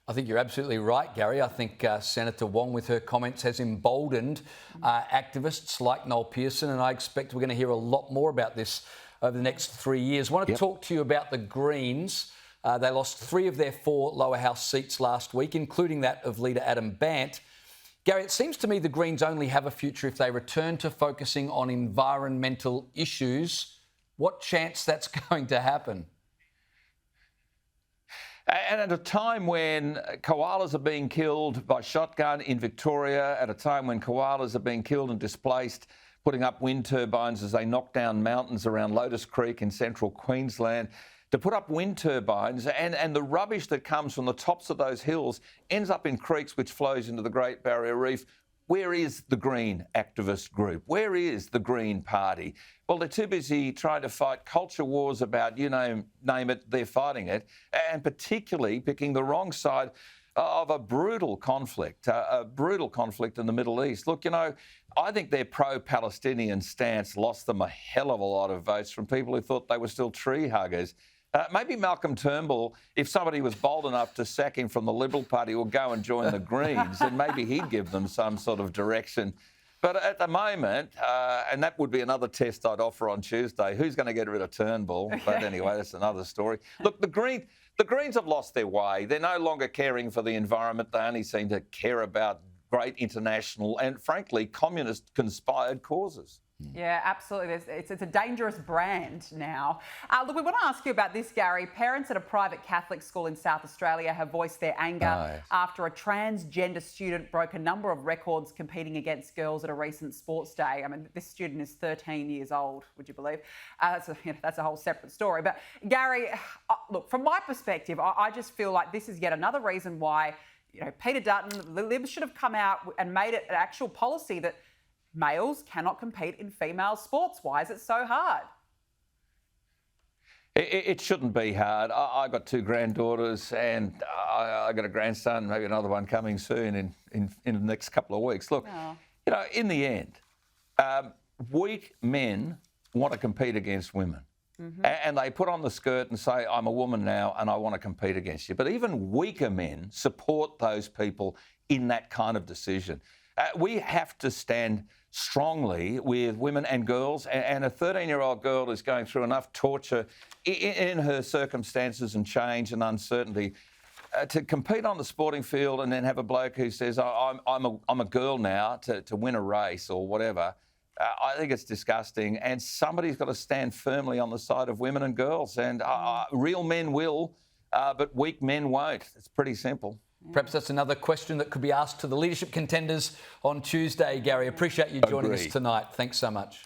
I think you're absolutely right, Gary. I think Senator Wong, with her comments, has emboldened activists like Noel Pearson, and I expect we're going to hear a lot more about this over the next 3 years. I want to talk to you about the Greens. They lost 3 of their 4 lower house seats last week, including that of leader Adam Bant. Gary, it seems to me the Greens only have a future if they return to focusing on environmental issues. What chance that's going to happen? And at a time when koalas are being killed by shotgun in Victoria, at a time when koalas are being killed and displaced, putting up wind turbines as they knock down mountains around Lotus Creek in central Queensland, to put up wind turbines and the rubbish that comes from the tops of those hills ends up in creeks which flows into the Great Barrier Reef. Where is the Green activist group? Where is the Green Party? Well, they're too busy trying to fight culture wars about, name it, they're fighting it, and particularly picking the wrong side of a brutal conflict in the Middle East. Look, I think their pro-Palestinian stance lost them a hell of a lot of votes from people who thought they were still tree huggers. Maybe Malcolm Turnbull, if somebody was bold enough to sack him from the Liberal Party, will go and join the Greens, and maybe he'd give them some sort of direction. But at the moment, and that would be another test I'd offer on Tuesday, who's going to get rid of Turnbull? But anyway, that's another story. Look, the Greens have lost their way. They're no longer caring for the environment. They only seem to care about great international and, frankly, communist-conspired causes. Yeah, absolutely. It's a dangerous brand now. Look, we want to ask you about this, Gary. Parents at a private Catholic school in South Australia have voiced their anger after a transgender student broke a number of records competing against girls at a recent sports day. I mean, this student is 13 years old, would you believe? That's a whole separate story. But Gary, look, from my perspective, I just feel like this is yet another reason why, Peter Dutton, the Libs should have come out and made it an actual policy that males cannot compete in female sports. Why is it so hard? It shouldn't be hard. I got 2 granddaughters and I got a grandson, maybe another one coming soon in the next couple of weeks. Look, in the end, weak men want to compete against women. Mm-hmm. And they put on the skirt and say, I'm a woman now and I want to compete against you. But even weaker men support those people in that kind of decision. We have to stand strongly with women and girls, and a 13-year-old girl is going through enough torture in her circumstances and change and uncertainty to compete on the sporting field and then have a bloke who says, I'm a girl now to win a race or whatever. I think it's disgusting, and somebody's got to stand firmly on the side of women and girls, and real men will, but weak men won't. It's pretty simple. Perhaps that's another question that could be asked to the leadership contenders on Tuesday, Gary. Appreciate you joining us tonight. Thanks so much.